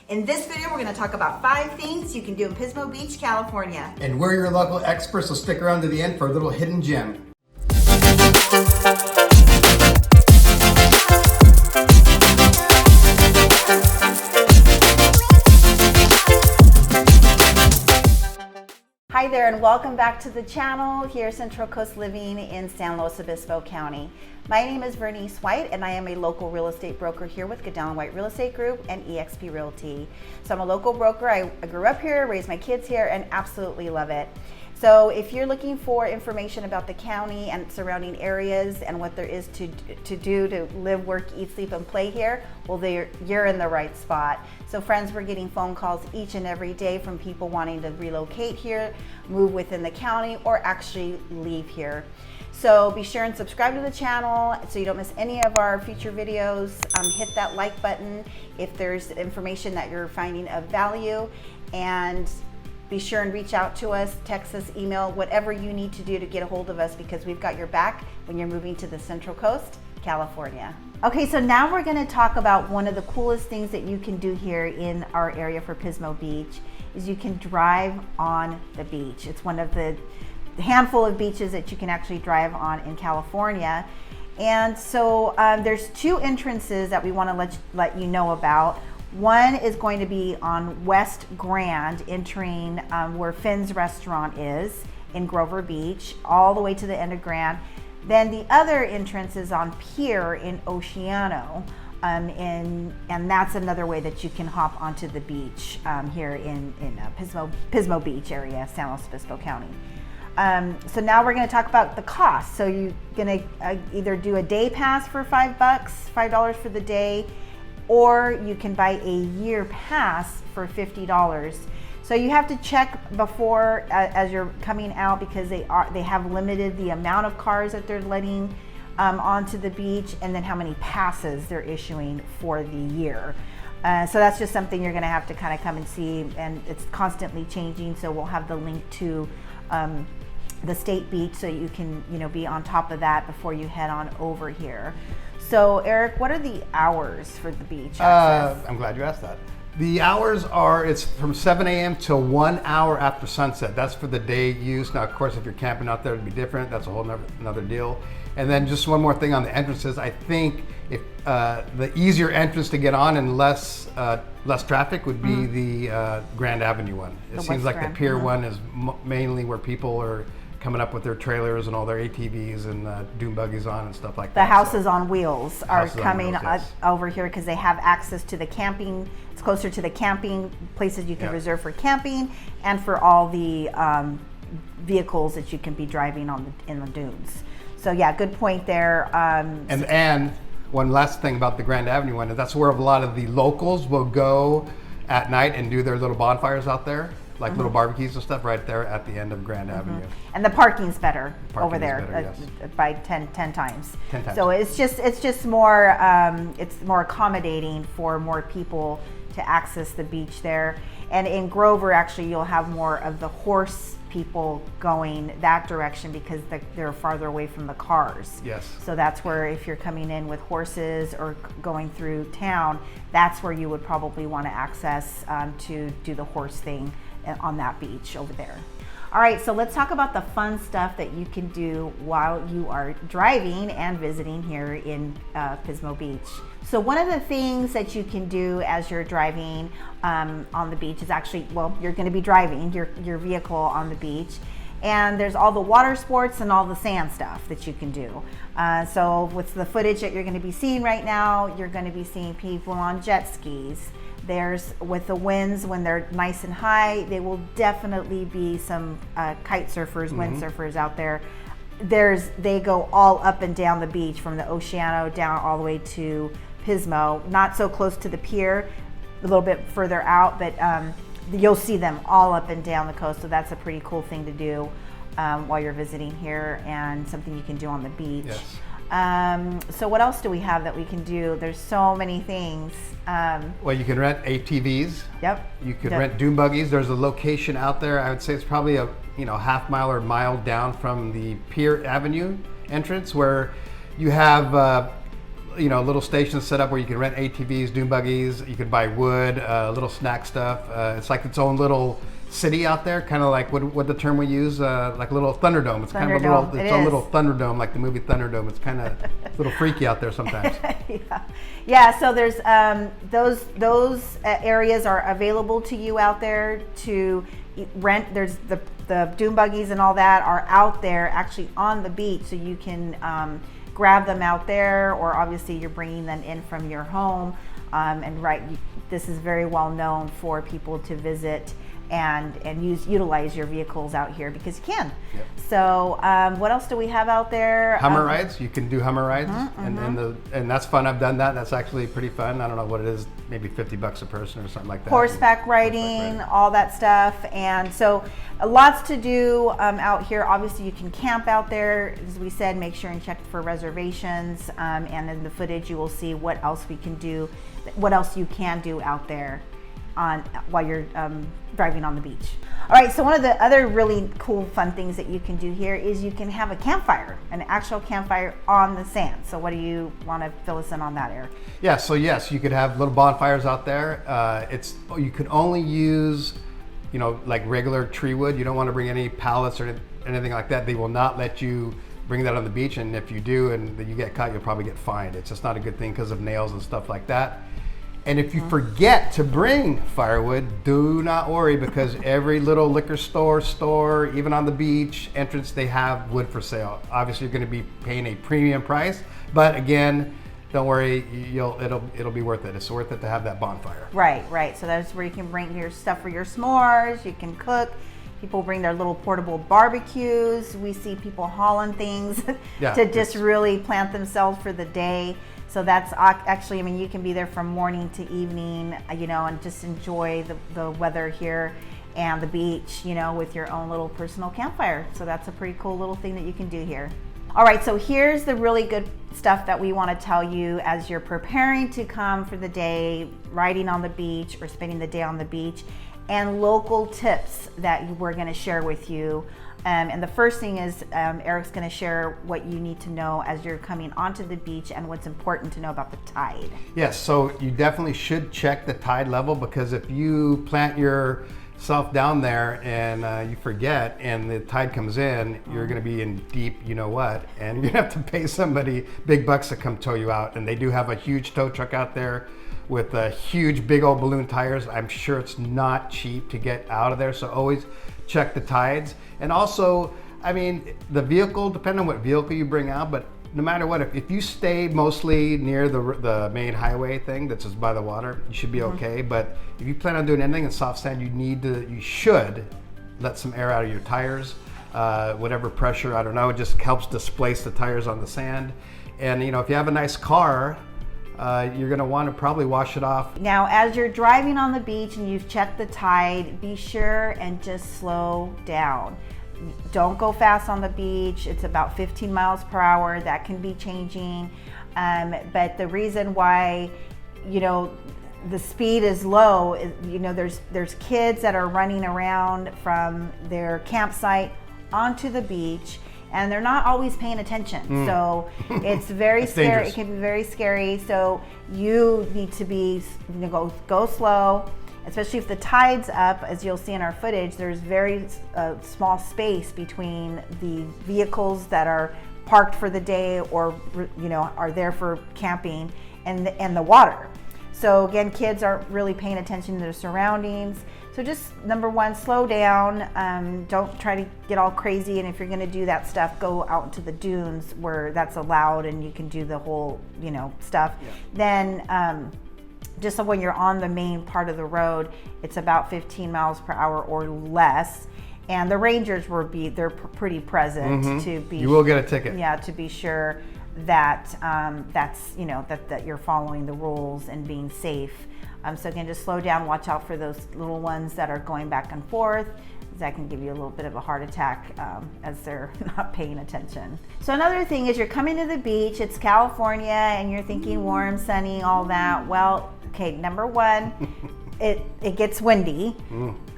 In this video, we're going to talk about 5 things you can do in Pismo Beach, California. And we're your local experts, so stick around to the end for a little hidden gem. Hi there and welcome back to the channel here Central Coast Living in San Luis Obispo County. My name is Vernice White and I am a local real estate broker here with Goodell & White Real Estate Group and eXp Realty. So I'm a local broker. I grew up here, raised my kids here, and absolutely love it. So if you're looking for information about the county and surrounding areas and what there is to do to live, work, eat, sleep, and play here, well, you're in the right spot. So friends, we're getting phone calls each and every day from people wanting to relocate here, move within the county, or actually leave here. So be sure and subscribe to the channel so you don't miss any of our future videos. Hit that like button if there's information that you're finding of value, and be sure and reach out to us, text us, email, whatever you need to do to get a hold of us, because we've got your back when you're moving to the Central Coast, California. Okay, so now we're going to talk about one of the coolest things that you can do here in our area for Pismo Beach is you can drive on the beach. It's one of the handful of beaches that you can actually drive on in California. And so there's 2 entrances that we want to let you know about. One is going to be on West Grand, entering where Finn's Restaurant is in Grover Beach, all the way to the end of Grand. Then the other entrance is on Pier in Oceano, and that's another way that you can hop onto the beach here in Pismo Beach area, San Luis Obispo County. So now we're going to talk about the cost. So you're going to either do a day pass for $5 for the day, or you can buy a year pass for $50. So you have to check before as you're coming out, because they have limited the amount of cars that they're letting onto the beach, and then how many passes they're issuing for the year. So that's just something you're going to have to kind of come and see, and it's constantly changing. So we'll have the link to the state beach so you can be on top of that before you head on over here. So Eric, what are the hours for the beach access? I'm glad you asked that. The hours are, it's from 7 a.m. till 1 hour after sunset. That's for the day use. Now, of course, if you're camping out there, it'd be different. That's a whole another deal. And then just one more thing on the entrances. I think if the easier entrance to get on and less traffic would be the Grand Avenue one. It seems like the Pier one is mainly where people are coming up with their trailers and all their ATVs and dune buggies on and stuff like that. The houses on wheels are coming over here because they have access to the camping. It's closer to the camping places you can reserve for camping, and for all the vehicles that you can be driving in the dunes. So yeah, good point there. And one last thing about the Grand Avenue one, that's where a lot of the locals will go at night and do their little bonfires out there. Like little barbecues and stuff right there at the end of Grand Avenue. And the parking's better over there by 10 times. 10 times. So it's just more it's more accommodating for more people to access the beach there. And in Grover, actually, you'll have more of the horse people going that direction because they're farther away from the cars. Yes. So that's where, if you're coming in with horses or going through town, that's where you would probably want to access to do the horse thing on that beach over there. All right, so let's talk about the fun stuff that you can do while you are driving and visiting here in Pismo Beach. So one of the things that you can do as you're driving on the beach is actually, well, you're going to be driving your vehicle on the beach, and there's all the water sports and all the sand stuff that you can do. So with the footage that you're going to be seeing right now, you're going to be seeing people on jet skis. With the winds, when they're nice and high, there will definitely be some kite surfers, wind surfers out there. They go all up and down the beach from the Oceano down all the way to Pismo. Not so close to the pier, a little bit further out, but you'll see them all up and down the coast. So that's a pretty cool thing to do while you're visiting here, and something you can do on the beach. Yes. So what else do we have that we can do? There's so many things. Well, you can rent ATVs. Yep. You could rent dune buggies. There's a location out there. I would say it's probably a half mile or mile down from the Pier Avenue entrance, where you have little stations set up where you can rent ATVs, dune buggies. You can buy wood, little snack stuff. It's like its own little city out there, kind of like what the term we use, like a little Thunderdome. It's kind of its own little Thunderdome, like the movie Thunderdome. It's kind of a little freaky out there sometimes. Yeah. So there's those areas are available to you out there to rent. There's the dune buggies and all that are out there actually on the beach, so you can grab them out there, or obviously you're bringing them in from your home. This is very well known for people to visit and utilize your vehicles out here because you can. Yep. So what else do we have out there? Hummer rides. You can do Hummer rides, and that's fun. I've done that. That's actually pretty fun. I don't know what it is, maybe $50 a person or something like that. Horseback riding, all that stuff. And so lots to do out here. Obviously you can camp out there. As we said, make sure and check for reservations. And in the footage you will see what else we can do, what else you can do out there while you're driving on the beach. All right, so one of the other really cool fun things that you can do here is you can have a campfire, an actual campfire on the sand. So what do you want to fill us in on that, Eric? Yeah, so yes, you could have little bonfires out there. You can only use, like regular tree wood. You don't want to bring any pallets or anything like that. They will not let you bring that on the beach, and if you do and you get caught, you'll probably get fined. It's just not a good thing because of nails and stuff like that. And if you forget to bring firewood, do not worry, because every little liquor store, even on the beach entrance, they have wood for sale. Obviously, you're going to be paying a premium price, but again, don't worry, it'll be worth it. It's worth it to have that bonfire. Right. So that's where you can bring your stuff for your s'mores. You can cook. People bring their little portable barbecues. We see people hauling things to just really plant themselves for the day. So that's actually, you can be there from morning to evening, and just enjoy the weather here and the beach, with your own little personal campfire. So that's a pretty cool little thing that you can do here. All right, so here's the really good stuff that we want to tell you as you're preparing to come for the day, riding on the beach or spending the day on the beach, and local tips that we're going to share with you. And the first thing is Eric's going to share what you need to know as you're coming onto the beach and what's important to know about the tide. Yes, so you definitely should check the tide level, because if you plant yourself down there and you forget and the tide comes in, you're going to be in deep and you're going to have to pay somebody big bucks to come tow you out. And they do have a huge tow truck out there with huge big old balloon tires. I'm sure it's not cheap to get out of there, so always check the tides. And also, the vehicle, depending on what vehicle you bring out, but no matter what, if you stay mostly near the main highway thing that's just by the water, you should be okay. But if you plan on doing anything in soft sand, you should let some air out of your tires. Whatever pressure, I don't know, it just helps displace the tires on the sand. And if you have a nice car, you're going to want to probably wash it off. Now, as you're driving on the beach and you've checked the tide, be sure and just slow down. Don't go fast on the beach. It's about 15 miles per hour. That can be changing. But the reason why, the speed is low is, there's kids that are running around from their campsite onto the beach, and they're not always paying attention. So it's very scary. Dangerous. It can be very scary. So you need to go slow, especially if the tide's up. As you'll see in our footage, there's very small space between the vehicles that are parked for the day or are there for camping and the water. So again, kids aren't really paying attention to their surroundings. So just number one, slow down. Don't try to get all crazy. And if you're going to do that stuff, go out into the dunes where that's allowed and you can do the whole, stuff. Yeah. Then just when you're on the main part of the road, it's about 15 miles per hour or less. And the rangers they're pretty present to be. You will get a ticket. Yeah, to be sure that that you're following the rules and being safe. So again, just slow down, watch out for those little ones that are going back and forth. That can give you a little bit of a heart attack as they're not paying attention. So another thing is you're coming to the beach, it's California, and you're thinking warm, sunny, all that. Well, okay, number one, it gets windy,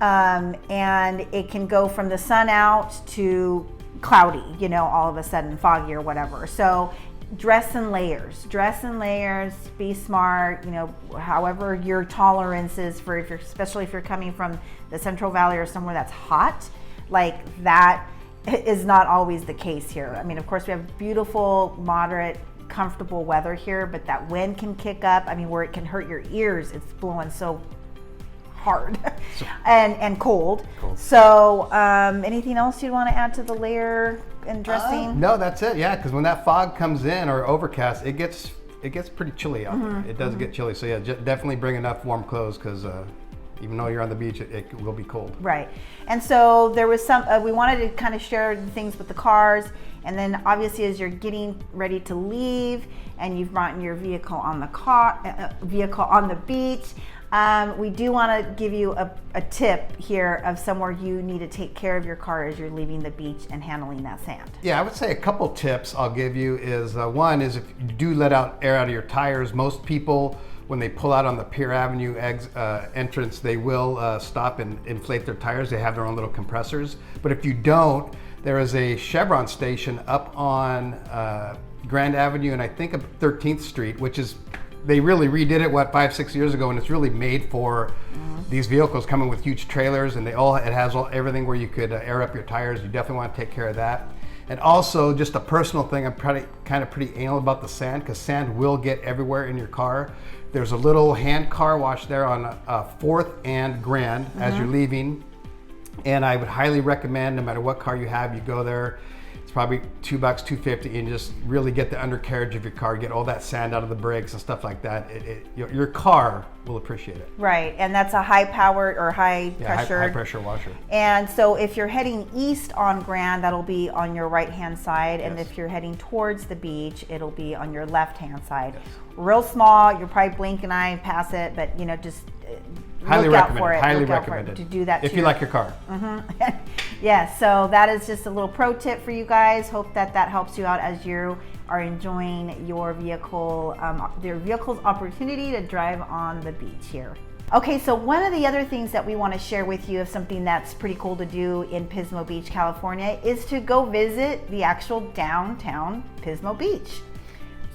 and it can go from the sun out to cloudy, all of a sudden foggy or whatever. So dress in layers. Dress in layers, be smart, you know, however your tolerance is for, if you're, especially if you're coming from the Central Valley or somewhere that's hot, like that is not always the case here. I mean, of course we have beautiful, moderate, comfortable weather here, but that wind can kick up. I mean, where it can hurt your ears, it's blowing so hard and cold. So anything else you'd want to add to the layer and dressing? No, that's it. Yeah, because when that fog comes in or overcast, it gets pretty chilly out there. It does get chilly. So yeah, definitely bring enough warm clothes, because even though you're on the beach, it will be cold. Right. And so there was some, we wanted to kind of share the things with the cars. And then obviously as you're getting ready to leave and you've brought your vehicle on the beach, we do want to give you a tip here of somewhere you need to take care of your car as you're leaving the beach and handling that sand. Yeah, I would say a couple tips I'll give you is, one is if you do let air out of your tires, most people, when they pull out on the Pier Avenue entrance, they will stop and inflate their tires. They have their own little compressors. But if you don't, there is a Chevron station up on Grand Avenue and I think 13th Street, which is, they really redid it 5-6 years ago, and it's really made for these vehicles coming with huge trailers, and it has everything where you could air up your tires. You definitely want to take care of that. And also, just a personal thing, I'm kind of pretty anal about the sand, because sand will get everywhere in your car. There's a little hand car wash there on 4th and Grand as you're leaving, and I would highly recommend, no matter what car you have, you go there. It's probably $2, $2.50, and just really get the undercarriage of your car, get all that sand out of the brakes and stuff like that. Your car will appreciate it. Right, and that's a high-powered or high-pressure washer. And so if you're heading east on Grand, that'll be on your right-hand side, and if you're heading towards the beach, it'll be on your left-hand side. Yes. Real small, you'll probably blink an eye and pass it, but you know, just Highly look out for it. Highly look recommended. out for it, to do that if you like your car. Yeah, so that is just a little pro tip for you guys. Hope that helps you out as you are enjoying your vehicle's opportunity to drive on the beach here. Okay, so one of the other things that we want to share with you of something that's pretty cool to do in Pismo Beach, California, is to go visit the actual downtown Pismo Beach.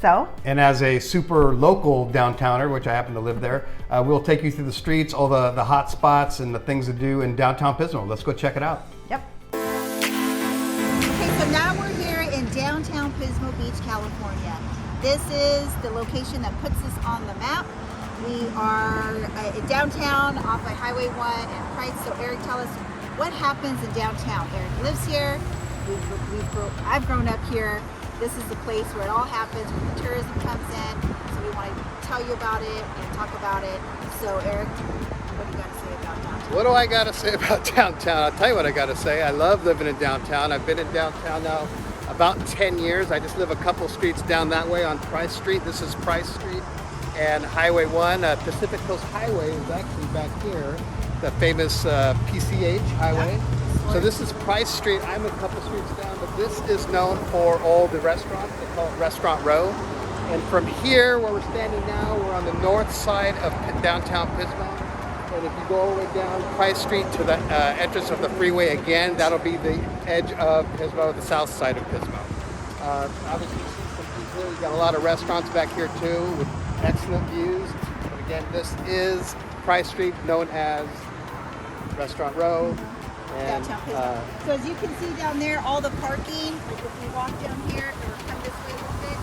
So, and as a super local downtowner, which I happen to live there, we'll take you through the streets, all the hot spots and the things to do in downtown Pismo. Let's go check it out. Yep. Okay, so now we're here in downtown Pismo Beach, California. This is the location that puts us on the map. We are in downtown off of Highway 1 and Price. So Eric, tell us what happens in downtown. Eric lives here. I've grown up here. This is the place where it all happens, when the tourism comes in. So we want to tell you about it and talk about it. So Eric, what do you got to say about downtown? What do I got to say about downtown? I'll tell you what I got to say. I love living in downtown. I've been in downtown now about 10 years. I just live a couple streets down that way on Price Street. This is Price Street and Highway 1. Pacific Coast Highway is actually back here, the famous PCH Highway. Yeah. So this is Price Street. I'm a couple streets down, but this is known for all the restaurants. They call it Restaurant Row. And from here, where we're standing now, we're on the north side of downtown Pismo. And if you go all the way down Price Street to the entrance of the freeway again, that'll be the edge of Pismo, the south side of Pismo. Obviously, you see some people. We've got a lot of restaurants back here too, with excellent views. But again, this is Price Street, known as Restaurant Row. And, Downtown Pismo. So as you can see down there, all the parking, like if we walk down here or come this way a little bit,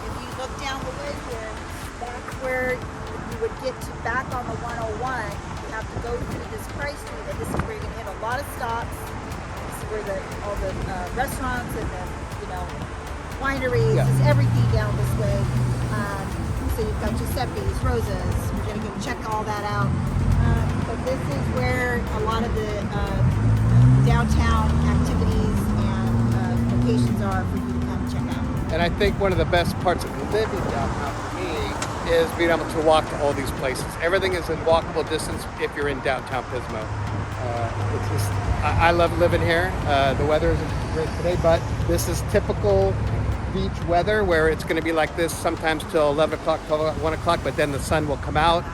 if you look down the way here, that's where you would get to back on the 101. You have to go through this Price Street, and this is where you're going to hit a lot of stops. This is where all the restaurants and the wineries, just everything down this way. So you've got Giuseppe's, Rosa's. We're going to go check all that out. But this is where a lot of the downtown activities and locations are for you to come check out. And I think one of the best parts of living downtown for me is being able to walk to all these places. Everything is in walkable distance if you're in downtown Pismo. I love living here. The weather isn't great today, but this is typical beach weather where it's going to be like this sometimes till 11 o'clock, 1 o'clock, but then the sun will come out.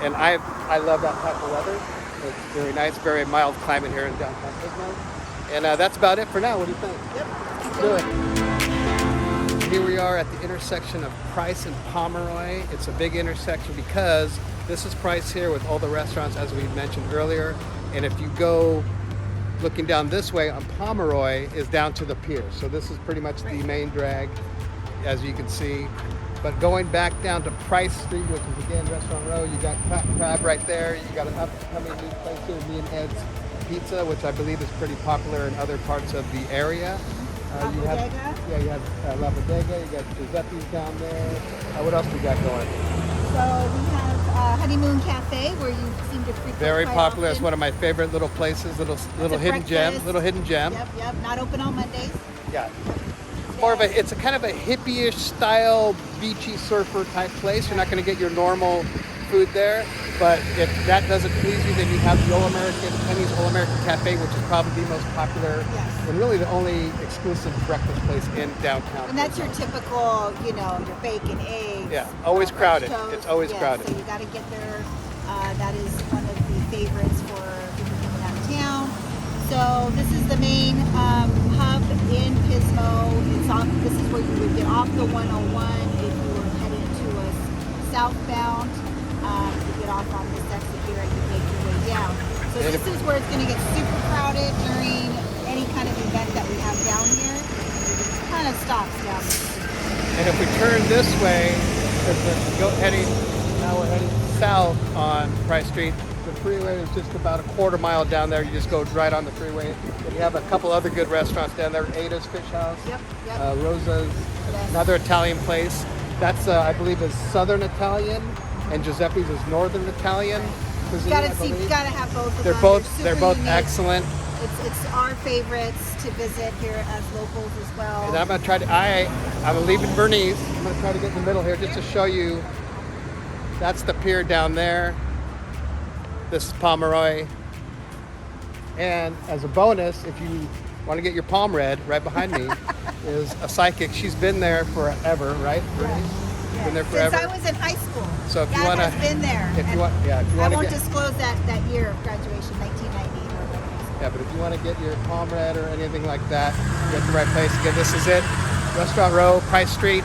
And I love that type of weather. It's very nice, very mild climate here in downtown Pismo. And that's about it for now. What do you think? Yep. Let's do it. Here we are at the intersection of Price and Pomeroy. It's a big intersection because this is Price here with all the restaurants as we mentioned earlier. And if you go looking down this way on Pomeroy is down to the pier. So this is pretty much the main drag, as you can see. But going back down to Price Street, which is again Restaurant Row, you got Crab right there. You got an upcoming new place here, Me and Ed's Pizza, which I believe is pretty popular in other parts of the area. You have La Bodega, you got Giuseppe's down there. What else we got going? So we have Honeymoon Cafe, where you seem to frequent. Very quite popular. often. It's one of my favorite little places, little hidden gem, breakfast. little hidden gem. Yep. Not open on Mondays. Yeah. More of it's a kind of a hippie-ish style, beachy surfer type place. You're not going to get your normal food there, but if that doesn't please you, then you have the Penny's All American Cafe, which is probably the most popular and really the only exclusive breakfast place in downtown. And that's your typical, your bacon, eggs. Yeah, always crowded. Toast. It's always crowded. So you got to get there. That is one of the favorites for people coming out of town. So this is the main hub in Pismo. This is where you would get off the 101 if you were heading to a southbound. You get off on this exit here and you make your way down. So this is where it's going to get super crowded during any kind of event that we have down here. It kind of stops down here. And if we turn this way, now we're heading south on Price Street. The freeway is just about a quarter mile down there. You just go right on the freeway. And you have a couple other good restaurants down there. Ada's Fish House, Yep. Rosa's, another Italian place. That's, I believe, is Southern Italian, and Giuseppe's is Northern Italian cuisine. Gotta have both of they're them. both they're both unique. excellent. It's our favorites to visit here as locals as well. And I'm gonna try to. I'm leaving Bernice. I'm gonna try to get in the middle here just to show you. That's the pier down there. This is Pomeroy. And as a bonus, if you want to get your palm read, right behind me is a psychic. She's been there forever, right, Bernice? Been there forever. Since I was in high school. So if you want to, has been there. If you want, I won't disclose that year of graduation, 1990. Yeah, but if you want to get your palm read or anything like that, you're at the right place. Again, this is it. Restaurant Row, Price Street.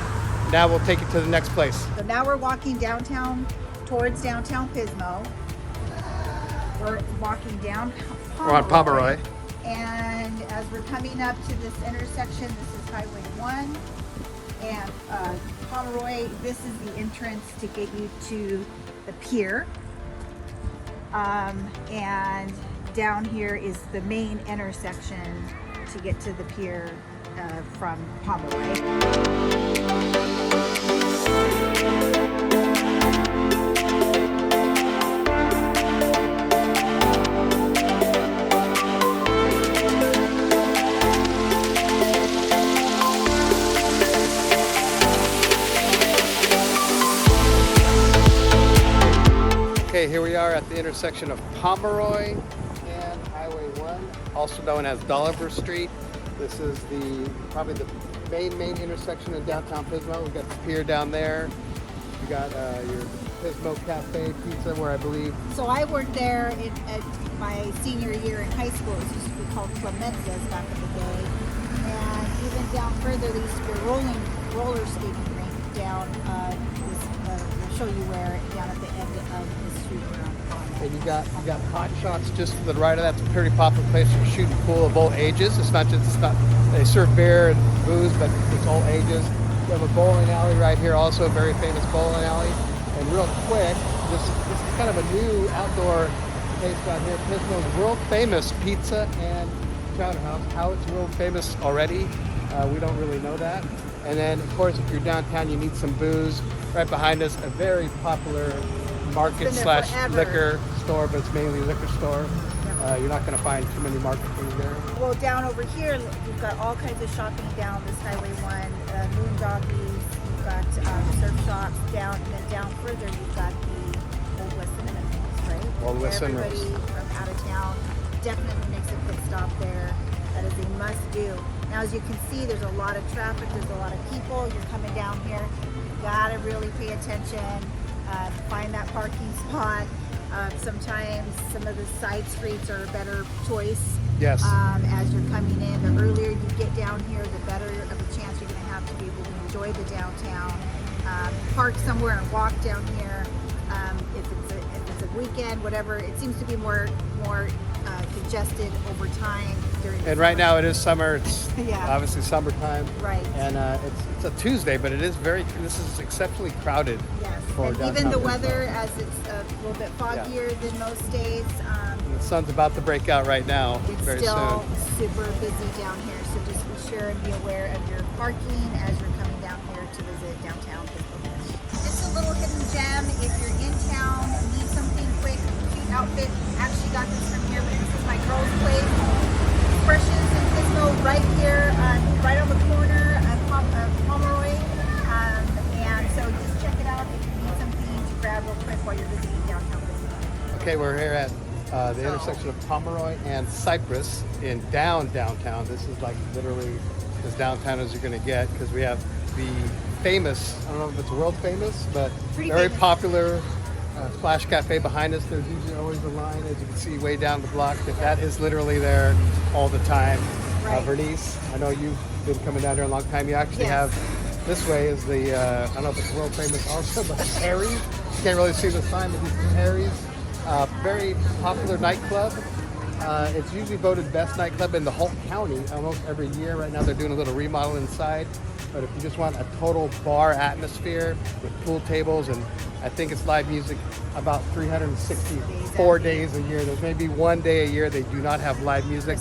Now we'll take you to the next place. So now we're walking downtown, towards downtown Pismo. We're walking down Pomeroy. We're on Pomeroy. And as we're coming up to this intersection, this is Highway 1. And Pomeroy, this is the entrance to get you to the pier. And down here is the main intersection to get to the pier from Pomeroy. Okay, here we are at the intersection of Pomeroy and Highway 1, also known as Dolliver Street. This is probably the main intersection in downtown Pismo. We've got the pier down there. You got your Pismo Cafe Pizza, where I believe. So I worked there at my senior year in high school. It used to be called Clemenza's back in the day. And even down further, there used to be a roller skating rink down. I'll show you where, down at the end of the street around the corner. And you got Hot Shots just to the right of that. It's a pretty popular place for shooting pool of all ages. They serve beer and booze, but it's all ages. We have a bowling alley right here, also a very famous bowling alley. And real quick, this is kind of a new outdoor place down here. Pismo's world famous pizza and chowder house. How it's world famous already, we don't really know that. And then, of course, if you're downtown, you need some booze. Right behind us, a very popular market / liquor store, but it's mainly a liquor store. You're not going to find too many market things there. Well, down over here, you've got all kinds of shopping down this Highway 1. Moon doggies, you've got surf shops down, and then down further, you've got the Old West Cinnamon Rolls, right? Old West Cinnamon Rolls. Everybody from out of town definitely makes a quick stop there. That is a must-do. Now, as you can see, there's a lot of traffic. There's a lot of people. You're coming down here. You gotta really pay attention. Find that parking spot. Sometimes some of the side streets are a better choice. Yes. As you're coming in, the earlier you get down here, the better of a chance you're going to have to be able to enjoy the downtown. Park somewhere and walk down here. If it's a weekend, whatever, it seems to be more congested over time during the And right summer. now it is summer. It's Yeah. obviously summertime. Right. And it's a Tuesday, but this is exceptionally crowded. Yes, for and downtown even the Pismo. weather, as it's a little bit foggier than most days, The sun's about to break out right now, it's very still soon. super busy down here. So just be sure and be aware of your parking as you're coming down here to visit downtown Pismo Beach. Just a little hidden gem if you're in town, need something quick, cute outfit. Actually got this from here, but this is my girl's place. Expressions in Pismo, right here, right on the corner of Pomeroy. And so just check it out if you need something to grab real quick while you're visiting downtown Pismo. Okay, we're here at the intersection of Pomeroy and Cypress in downtown. This is like literally as downtown as you're going to get, because we have the famous, I don't know if it's world famous, but Pretty very famous. popular Splash Cafe behind us. There's usually always a line, as you can see, way down the block. That is literally there all the time. Right. Bernice, I know you've been coming down here a long time. You actually Yes. have, this way is the, I don't know if it's world famous also, but Harry's. You can't really see the sign, but this is Harry's. Very popular nightclub. It's usually voted best nightclub in the whole county almost every year. Right now they're doing a little remodel inside. But if you just want a total bar atmosphere with pool tables, and I think it's live music about 364 days a year. There's maybe one day a year they do not have live music.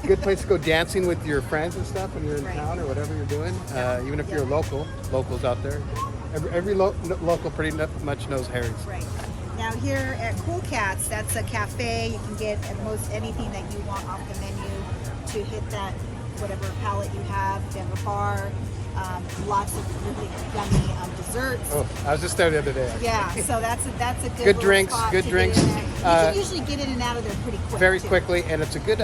Good place to go dancing with your friends and stuff when you're in Right. town or whatever you're doing. Even if you're locals out there. Every local pretty much knows Harry's. Right. Now here at Cool Cats, that's a cafe. You can get almost anything that you want off the menu to hit that whatever palate you have. They have a bar, lots of really yummy desserts. Oh, I was just there the other day. Yeah, so that's a good Good little drinks, spot good to drinks. Get in there. You can usually get in and out of there pretty quick. Very too. quickly, and it's a good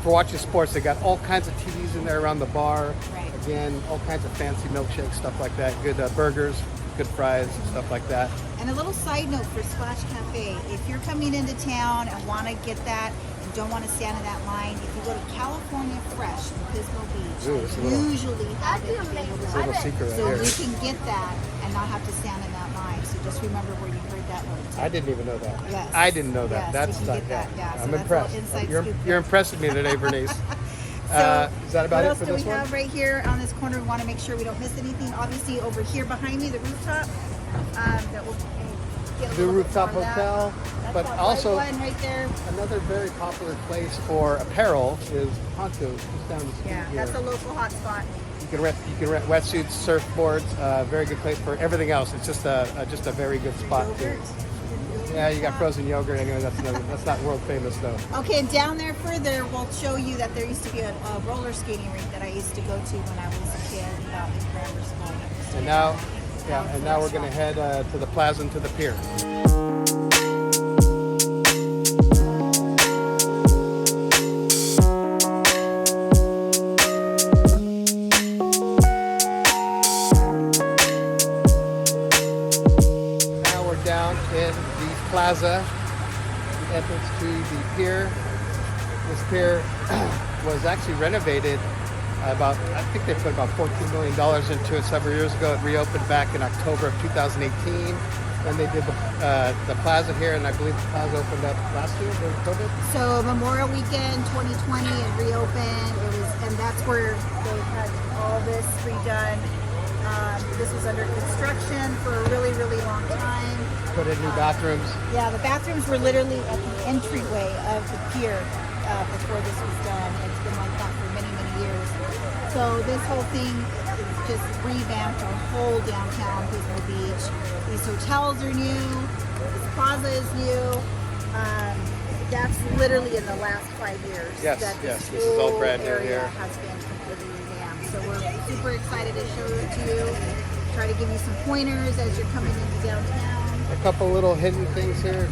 for watching sports. They got all kinds of TVs in there around the bar. Right. Again, all kinds of fancy milkshakes, stuff like that. Good burgers, good fries, stuff like that. And a little side note for Splash Cafe, if you're coming into town and want to get that and don't want to stand in that line, if you go to California Fresh in Pismo Beach, Ooh, it's a they little- usually have it available. It's a little secret right So here. you can get that and not have to stand in that line. So just remember where you heard that little tip. I didn't even know that. Yes. I didn't know that. Yes, That's you can like get that. Yeah, so I'm that's a impressed. little inside You're, scoop you're there. impressing me today, Bernice. So Is that about what it else for do we this one? have right here on this corner? We want to make sure we don't miss anything. Obviously, over here behind me, the rooftop. That will get a The little bit rooftop more of that. hotel, That's but that also white one right there. another very popular place for apparel is Poncho's, just down the street Yeah, here. that's a local hot spot. You can rent wetsuits, surfboards. Very good place for everything else. It's just a very good spot too. Yogurt. Yeah, you got frozen yogurt. Anyway, that's not world famous though. Okay, and down there further, we'll show you that there used to be a roller skating rink that I used to go to when I was a kid, about in grammar school. And now, now we're gonna head to the plaza and to the pier. Now we're down in the plaza, the entrance to the pier. This pier was actually renovated I think they put about $14 million into it several years ago. It reopened back in October of 2018. Then they did the plaza here, and I believe the plaza opened up last year during COVID. So Memorial Weekend 2020, it reopened. And that's where they had all this redone. This was under construction for a really, really long time. Put in new bathrooms. Yeah, the bathrooms were literally at the entryway of the pier before this was done. It's been like that for many, many years. So this whole thing is just revamped our whole downtown Pismo Beach. These hotels are new. This plaza is new. That's literally in the last 5 years. Yes, that yes, this is all whole brand new area here. has been completely revamped. So we're super excited to show it to you. Try to give you some pointers as you're coming into downtown. A couple little hidden things here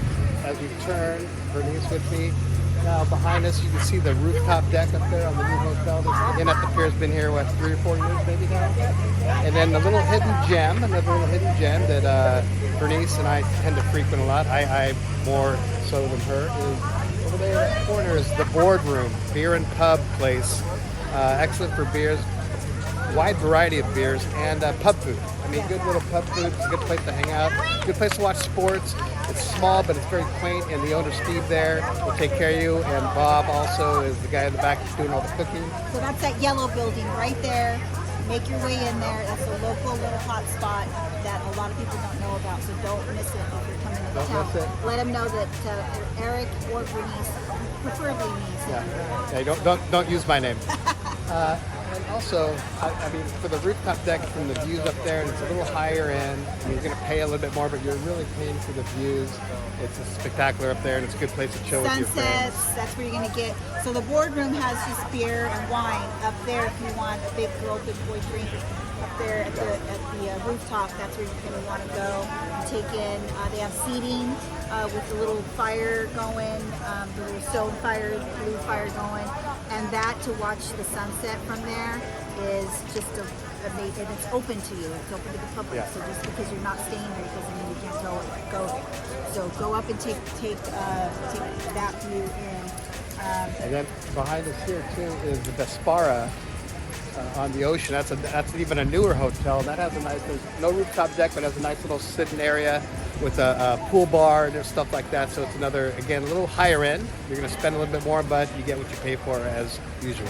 as we turn. Bernice with me. Now behind us, you can see the rooftop deck up there on the new hotel. This Inn at the Pier has been here, what, 3 or 4 years maybe now? And then the little hidden gem, another little hidden gem that Bernice and I tend to frequent a lot, I more so than her, is over there in the corner is the Boardroom, beer and pub place. Excellent for beers, wide variety of beers, and pub food. I mean, good little pub food. It's a good place to hang out. Good place to watch sports. It's small, but it's very quaint, and the owner Steve there will take care of you. And Bob also is the guy in the back that's doing all the cooking. So that's that yellow building right there. Make your way in there. That's a local little hot spot that a lot of people don't know about. So don't miss it if you're coming to town. Don't miss it. Let them know that Eric or Bernice, preferably me. Yeah, don't use my name. And also, I mean, for the rooftop deck from the views up there, and it's a little higher end. I mean, you're going to pay a little bit more, but you're really paying for the views. It's spectacular up there, and it's a good place to chill with your friends. Sunsets, that's where you're going to get. So the Boardroom has just beer and wine up there if you want a big girl, big boy drink. Up there at the rooftop, that's where you're going to want to go and take in. They have seating with the little fire going, the little stone fire, the blue fire going, and that to watch the sunset from there is just amazing. And it's open to you. It's open to the public. Yeah. So just because you're not staying there doesn't mean you can't go there. So go up and take that view in. And then behind us here too is the SVRA on the ocean. That's even a newer hotel. That has a nice, there's no rooftop deck, but has a nice little sitting area with a pool bar and there's stuff like that. So it's another, again, a little higher end. You're going to spend a little bit more, but you get what you pay for as usual.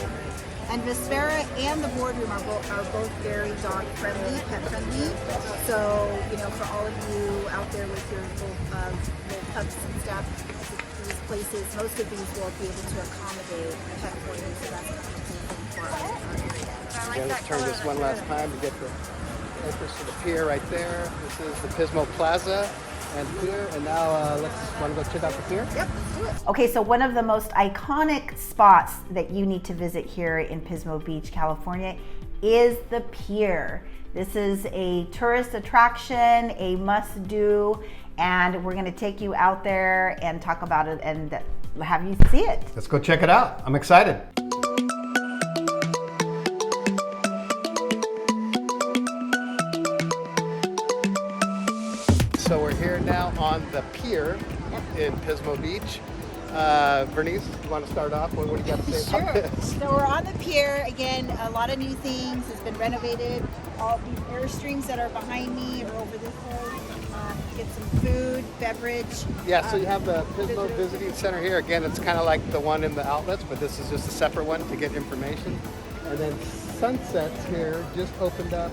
And SVRA and the Boardroom are both very dog friendly, pet friendly. So, you know, for all of you out there with your little pups and stuff, these places, most of these will be able to accommodate a pet for you. So that's for us. Again, let's turn this one last time to get the entrance to the pier right there. This is the Pismo Plaza and pier. And now let's want to go check out the pier? Yep, let's do it. Okay, so one of the most iconic spots that you need to visit here in Pismo Beach, California is the pier. This is a tourist attraction, a must-do, and we're gonna take you out there and talk about it and have you see it. Let's go check it out. I'm excited. So we're here now on the pier in Pismo Beach. Bernice, you want to start off? What do you got to say about Sure. this? So we're on the pier again. A lot of new things. It's been renovated. All these airstreams that are behind me are over this way. Get some food, beverage. Yeah, so you have the Pismo Visiting Center here. Again, it's kind of like the one in the outlets, but this is just a separate one to get information. And then Sunsets here just opened up,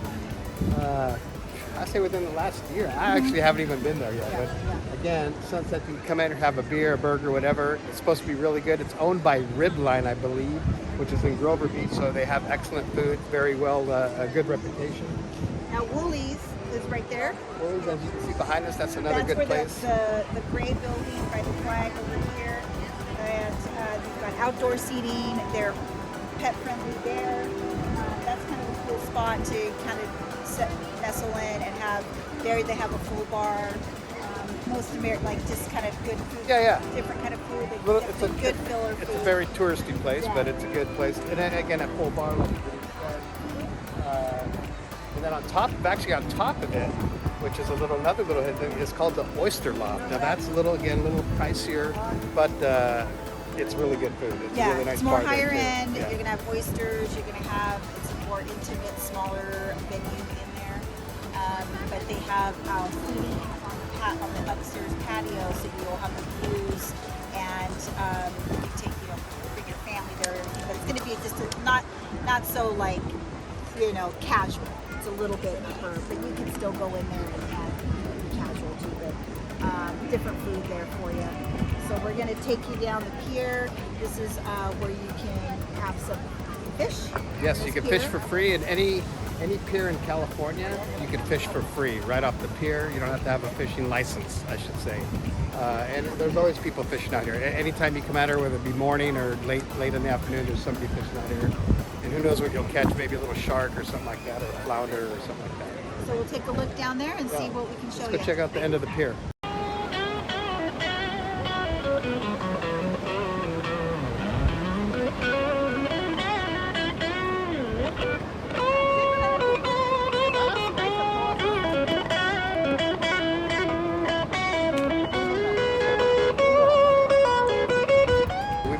I say within the last year. I actually haven't even been there yet. But again, Sunset, you can come in and have a beer, a burger, whatever. It's supposed to be really good. It's owned by Ribline, I believe, which is in Grover Beach, so they have excellent food, very well, a good reputation. Now Woolies is right there. Woolies, as you can see behind us, that's another That's good where place. the gray building by the flag over here. And you've got outdoor seating. They're pet friendly there. That's kind of a cool spot to kind of nestle in and have there. They have a full bar. Most American, like just kind of good food. Yeah. Different kind of food. It's a good filler food. It's a very touristy place, but it's a good place. And then again, a full bar like you said. And then on top of it, which is another little hidden thing, is called the Oyster Loft. Now that's a little pricier, but it's really good food. It's a really nice it's more bar there, higher too. end. Yeah. You're gonna have oysters. You're gonna have it's a more intimate, smaller venue in there. But they have seating on the upstairs patio, so you'll have the views, and you can take bring your family there. But it's gonna be just not so like casual. It's a little bit of her, but you can still go in there and have casual too. But different food there for you. So we're going to take you down the pier. This is where you can have some fish. Yes, you can fish for free, and any pier in California, you can fish for free right off the pier. You don't have to have a fishing license, I should say. And there's always people fishing out here. Anytime you come out here, whether it be morning or late in the afternoon, there's somebody fishing out here. And who knows what you'll catch, maybe a little shark or something like that, or a flounder or something like that. So we'll take a look down there and see what we can show you. Let's go check out the end of the pier.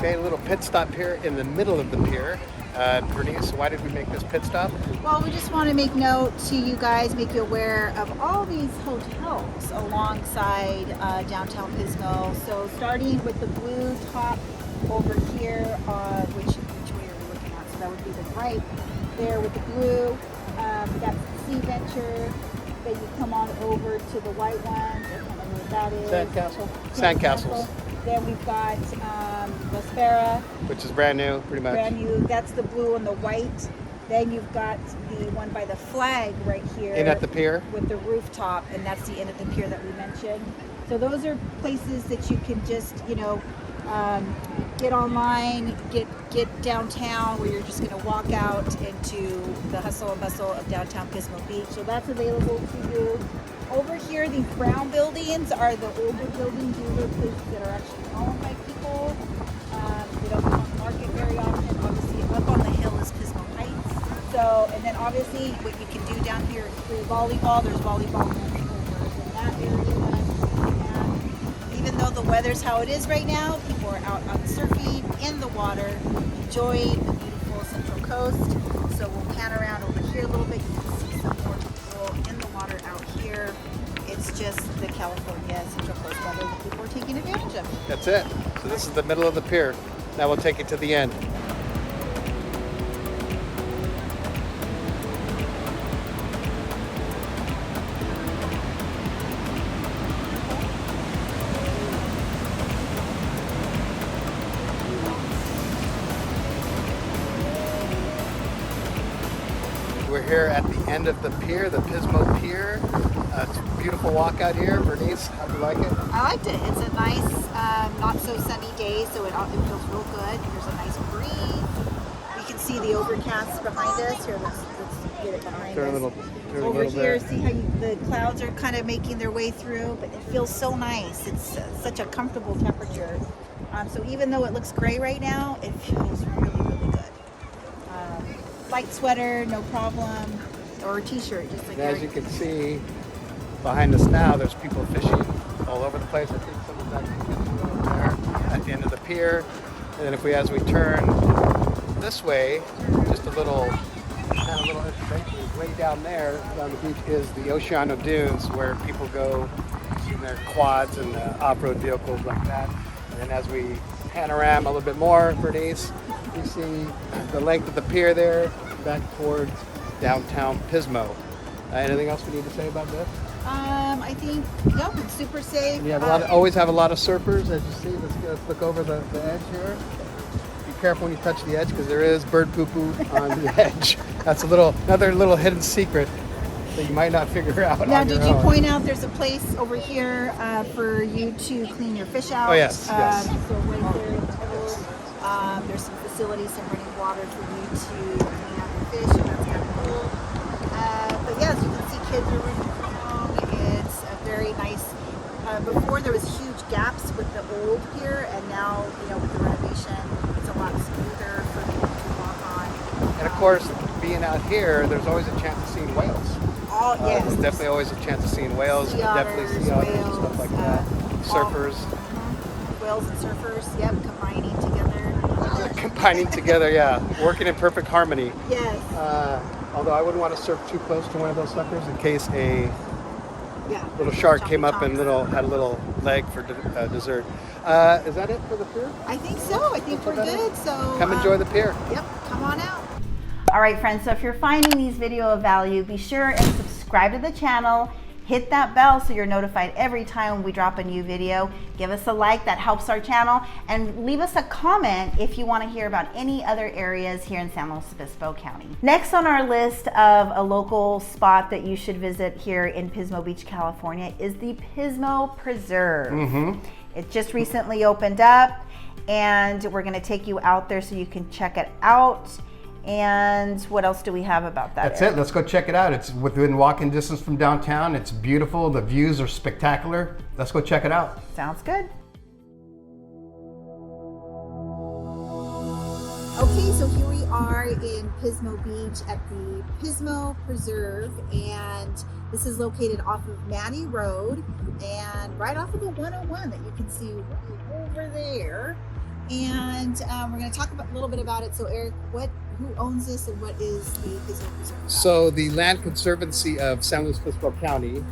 made a little pit stop here in the middle of the pier. Bernice, why did we make this pit stop? Well, we just want to make note to you guys, make you aware of all these hotels alongside downtown Pismo. So starting with the blue top over here, which way are we looking at? So that would be the right there with the blue. That's Sea Venture. Then you come on over to the white ones. I can't remember what that is. Sandcastles. Then we've got SVRA. Which is brand new, pretty much. Brand new. That's the blue and the white. Then you've got the one by the flag right here. In at the pier. With the rooftop, and that's the end of the pier that we mentioned. So those are places that you can just, get online, get downtown, where you're just going to walk out into the hustle and bustle of downtown Pismo Beach. So that's available to you. Over here, these brown buildings are the older buildings. These are places that are actually owned by people. They don't come on the market very often. Obviously, up on the hill is Pismo Heights. So, and then obviously, what you can do down here is free volleyball. There's volleyball nets over in that area. And even though the weather's how it is right now, people are out on surfing in the water, enjoying the beautiful Central Coast. So we'll pan around over here a little bit. You can see some more people in the water out here. It's just the California Central Coast weather that people are taking advantage of. That's it. So this is the middle of the pier. Now we'll take it to the end. We're here at the end of the pier, the Pismo Pier. It's a beautiful walk out here. Bernice, how do you like it? I liked it. It's a nice, not so sunny day, so it feels real good. There's a nice breeze. You can see the overcast behind us. Here, let's get it behind us. Over here, see how the clouds are kind of making their way through, but it feels so nice. It's such a comfortable temperature. So even though it looks gray right now, it feels really, really good. Light sweater, no problem, or a t-shirt, just like as you can see behind us now, there's people fishing all over the place. I think someone's actually fishing over there at the end of the pier. And then as we turn this way, just a little information, way down there on the beach is the Oceano Dunes, where people go in their quads and off-road vehicles like that. And then as we panorama a little bit more, Bernice, you see the length of the pier there, back towards downtown Pismo. Anything else we need to say about this? I think, no, it's super safe. You have always have a lot of surfers, as you see. Let's look over the edge here. Be careful when you touch the edge, because there is bird poo-poo on the edge. That's another little hidden secret that you might not figure out. Now, did you point out there's a place over here for you to clean your fish out? Oh, yes. So right there in the middle, there's some facilities, some running water for you to clean out your fish, and that's kind of cool. But yeah, as you can see, kids are running around. It's a very nice. Before there was huge gaps with the old pier, and now with the renovation, it's a lot smoother for people to walk on. And of course, being out here, there's always a chance of seeing whales. Yes. There's definitely always a chance of seeing whales. Sea otters, definitely sea otters and stuff like that. Surfers. Whales and surfers, yep, combining together. Combining together, yeah. Working in perfect harmony. Yes. Although I wouldn't want to surf too close to one of those suckers in case a little shark came up and had a little leg for dessert. Is that it for the pier? I think so. I think we're good. So come enjoy the pier. Yep, come on out. All right, friends, so if you're finding these video of value, be sure and subscribe to the channel. Hit that bell so you're notified every time we drop a new video. Give us a like, that helps our channel. And leave us a comment if you want to hear about any other areas here in San Luis Obispo County. Next on our list of a local spot that you should visit here in Pismo Beach, California is the Pismo Preserve. It just recently opened up, and we're going to take you out there so you can check it out. And what else do we have about that? That's it. Let's go check it out. It's within walking distance from downtown. It's beautiful. The views are spectacular. Let's go check it out. Sounds good. Okay, so here we are in Pismo Beach at the Pismo Preserve, and this is located off of Manny Road and right off of the 101 that you can see right over there. And we're going to talk a little bit about it. So Eric, who owns this and what is the Pismo Preserve about? So the Land Conservancy of San Luis Obispo County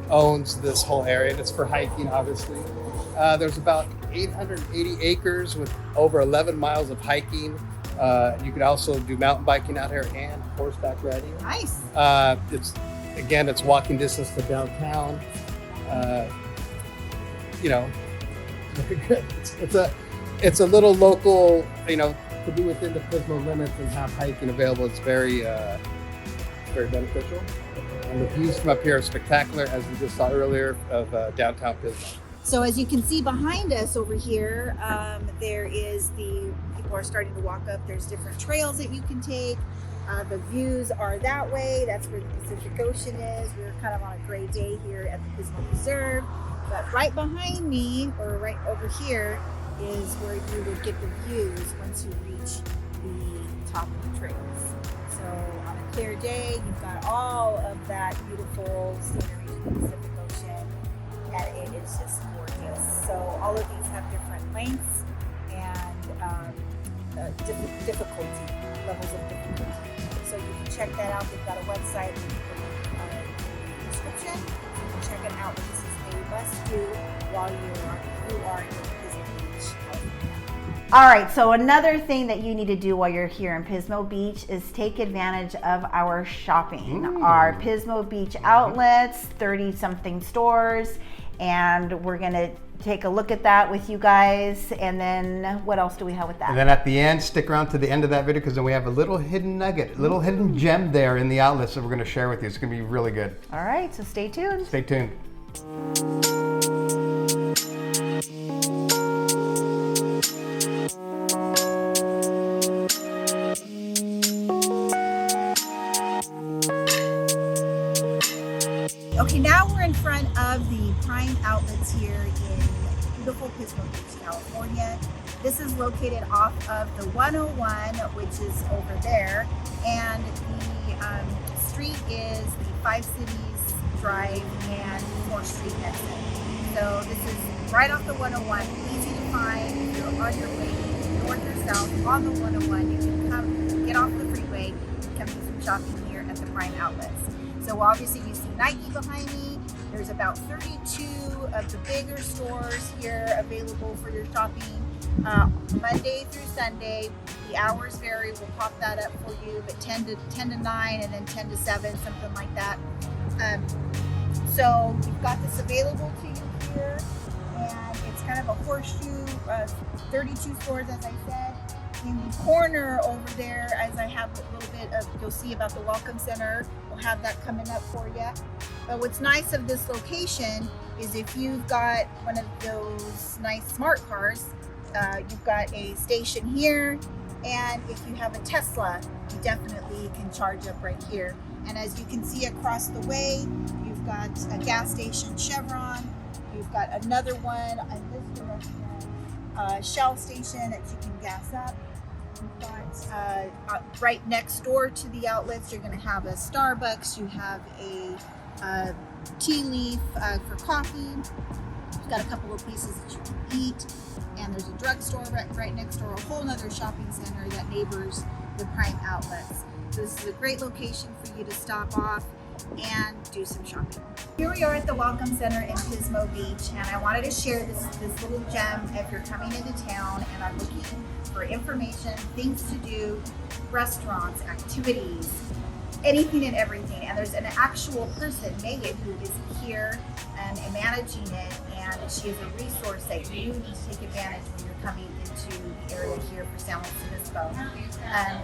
owns this whole area, and it's for hiking, obviously. There's about 880 acres with over 11 miles of hiking. You could also do mountain biking out here and horseback riding. Nice. It's walking distance to downtown. Very good. It's a little local, to be within the Pismo limits and have hiking available. It's very beneficial. And the views from up here are spectacular, as we just saw earlier, of downtown Pismo. So as you can see behind us over here, people are starting to walk up. There's different trails that you can take. The views are that way. That's where the Pacific Ocean is. We're kind of on a gray day here at the Pismo Preserve. But right behind me, or right over here, is where you would get the views once you reach the top of the trails. So on a clear day, you've got all of that beautiful scenery from the Pacific Ocean, and it is just gorgeous. So all of these have different lengths and different difficulty, levels of difficulty. So you can check that out. They've got a website in the description. So you can check it out. This is a must-do while you are in Pismo Beach, California. All right, so another thing that you need to do while you're here in Pismo Beach is take advantage of our shopping. Our Pismo Beach outlets, 30-something stores, and we're gonna take a look at that with you guys. And then what else do we have with that? And then at the end, stick around to the end of that video because then we have a little hidden nugget, a little hidden gem there in the outlets that we're gonna share with you. It's gonna be really good. All right, so stay tuned. Stay tuned. Okay, now we're in front of the Prime Outlets here in beautiful Pismo Beach, California. This is located off of the 101, which is over there, and the street is the Five Cities Drive and 4th Street exit. So this is right off the 101, easy to find. If you're on your way north or south on the 101, you can come get off the freeway, come do some shopping here at the Prime Outlets. So obviously you see Nike behind me. There's about 32 of the bigger stores here available for your shopping. Monday through Sunday. The hours vary. We'll pop that up for you, but 10 to 9 and then 10 to 7, something like that. So we've got this available to you here, and it's kind of a horseshoe, 32 stores, as I said. In the corner over there, as I have a little bit of, you'll see about the Welcome Center. We'll have that coming up for you. But what's nice of this location is if you've got one of those nice smart cars, you've got a station here, and if you have a Tesla, you definitely can charge up right here. And as you can see across the way, you've got a gas station, Chevron. You've got another one in this direction, Shell station that you can gas up. You've got right next door to the outlets, you're going to have a Starbucks. You have a tea leaf for coffee. You've got a couple of places that you can eat, and there's a drugstore right next door, a whole other shopping center that neighbors the Prime Outlets. So this is a great location for you to stop off and do some shopping. Here we are at the Welcome Center in Pismo Beach, and I wanted to share this little gem if you're coming into town and are looking for information, things to do, restaurants, activities, anything and everything. And there's an actual person, Megan, who is here and managing it, and she is a resource that you need to take advantage when you're coming into the area here for San Luis Obispo.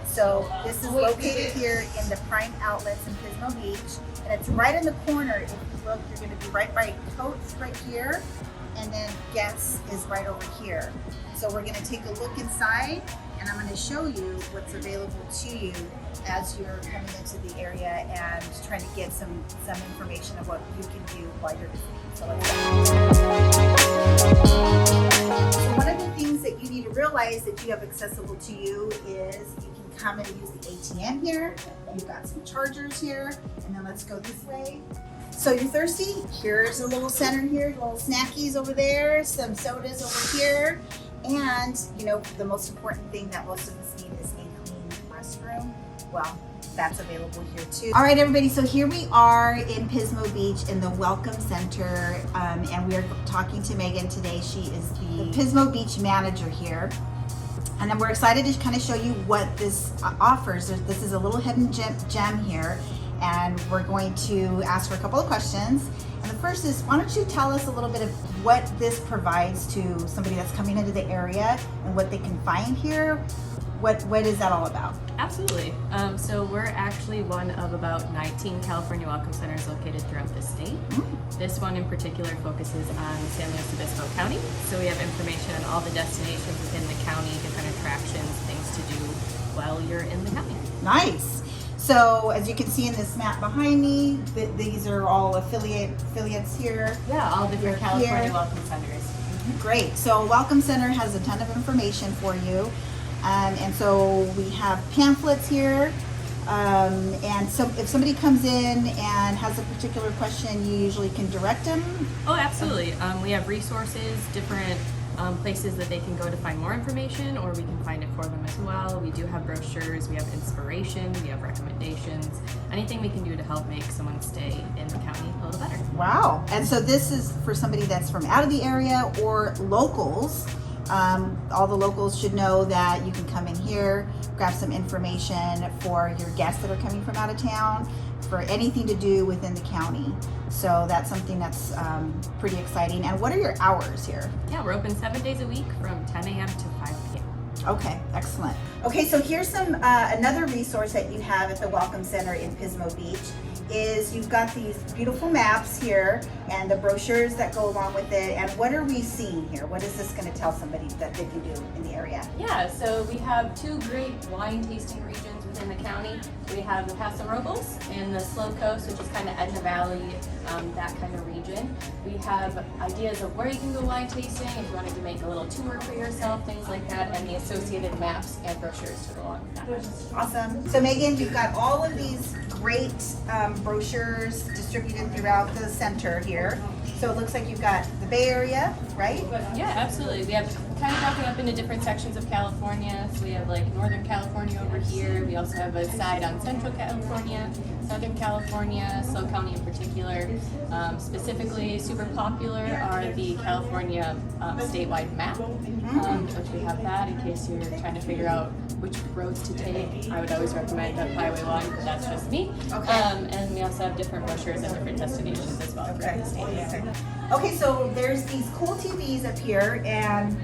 So this is located here in the Prime Outlets in Pismo Beach, and it's right in the corner. If you look, you're going to be right by Coach right here, and then Guess is right over here. So we're going to take a look inside, and I'm going to show you what's available to you as you're coming into the area and trying to get some information of what you can do while you're visiting. So let's go. So one of the things that you need to realize that you have accessible to you is you can come and use the ATM here. You've got some chargers here, and then let's go this way. So you're thirsty? Here's a little center here, little snackies over there, some sodas over here. And, you know, the most important thing that most of us need is a clean restroom. Well, that's available here too. All right, everybody, so here we are in Pismo Beach in the Welcome Center, and we are talking to Megan today. She is the Pismo Beach manager here. And then we're excited to kind of show you what this offers. This is a little hidden gem here, and we're going to ask for a couple of questions. And the first is, why don't you tell us a little bit of what this provides to somebody that's coming into the area and what they can find here? What is that all about? Absolutely. So we're actually one of about 19 California Welcome Centers located throughout the state. This one in particular focuses on San Luis Obispo County. So we have information on all the destinations within the county, different attractions, things to do while you're in the county. Nice. So as you can see in this map behind me, these are all affiliates here. Yeah, all different Here. California Welcome Centers. Great. So Welcome Center has a ton of information for you. And so we have pamphlets here. And so if somebody comes in and has a particular question, you usually can direct them. Oh, absolutely. We have resources, different places that they can go to find more information, or we can find it for them as well. We do have brochures, we have inspiration, we have recommendations, anything we can do to help make someone stay in the county a little better. Wow. And so this is for somebody that's from out of the area or locals. All the locals should know that you can come in here, grab some information for your guests that are coming from out of town, for anything to do within the county. So that's something that's pretty exciting. And what are your hours here? Yeah, we're open 7 days a week from 10 a.m. to 5 p.m. Okay, excellent. Okay, so here's some another resource that you have at the Welcome Center in Pismo Beach is you've got these beautiful maps here and the brochures that go along with it. And what are we seeing here? What is this going to tell somebody that they can do in the area? Yeah, so we have two great wine tasting regions within the county. We have the Paso Robles and the Slow Coast, which is kind of Edna Valley, that kind of region. We have ideas of where you can go wine tasting if you wanted to make a little tour for yourself, things like that, and the associated maps and brochures to go along with that. Awesome. So Megan, you've got all of these great brochures distributed throughout the center here. So it looks like you've got the Bay Area, right? Yeah, absolutely. We have kind of broken up into different sections of California. So we have like Northern California over here. We also have a side on Central California, Southern California, SoCal County in particular. Specifically, super popular are the California statewide map, which we have that in case you're trying to figure out which roads to take. I would always recommend Highway 1, but that's just me. Okay. And we also have different brochures and different destinations as well throughout the state. Okay, so there's these cool TVs up here, and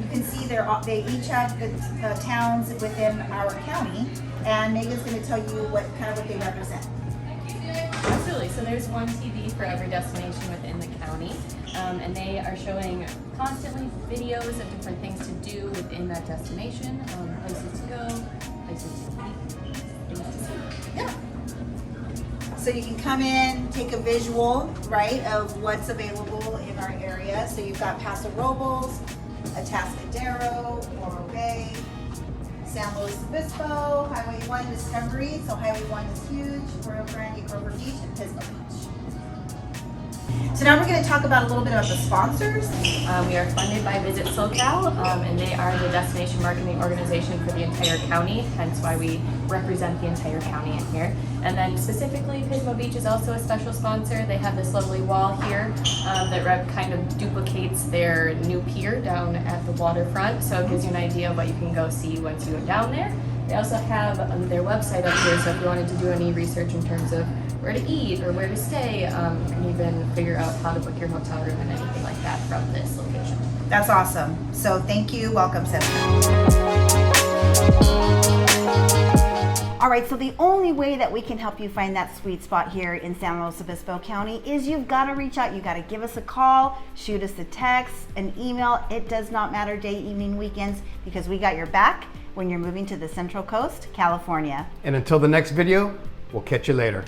you can see they each have the towns within our county, and Megan's going to tell you what they represent. Absolutely. So there's one TV for every destination within the county, and they are showing constantly videos of different things to do within that destination, places to go, places to eat, things to see. Yeah. So you can come in, take a visual, right, of what's available in our area. So you've got Paso Robles, Atascadero, Morro Bay, San Luis Obispo, Highway 1 Discovery. So Highway 1 is huge, Rio Grande, Grover Beach, and Pismo Beach. So now we're going to talk about a little bit about the sponsors. We are funded by Visit SoCal, and they are the destination marketing organization for the entire county, hence why we represent the entire county in here. And then specifically, Pismo Beach is also a special sponsor. They have this lovely wall here that kind of duplicates their new pier down at the waterfront, so it gives you an idea of what you can go see once you go down there. They also have their website up here, so if you wanted to do any research in terms of where to eat or where to stay, you can even figure out how to book your hotel room and anything like that from this location. That's awesome. So thank you, Welcome Center. All right, so the only way that we can help you find that sweet spot here in San Luis Obispo County is you've got to reach out. You've got to give us a call, shoot us a text, an email. It does not matter day, evening, weekends, because we got your back when you're moving to the Central Coast, California. And until the next video, we'll catch you later.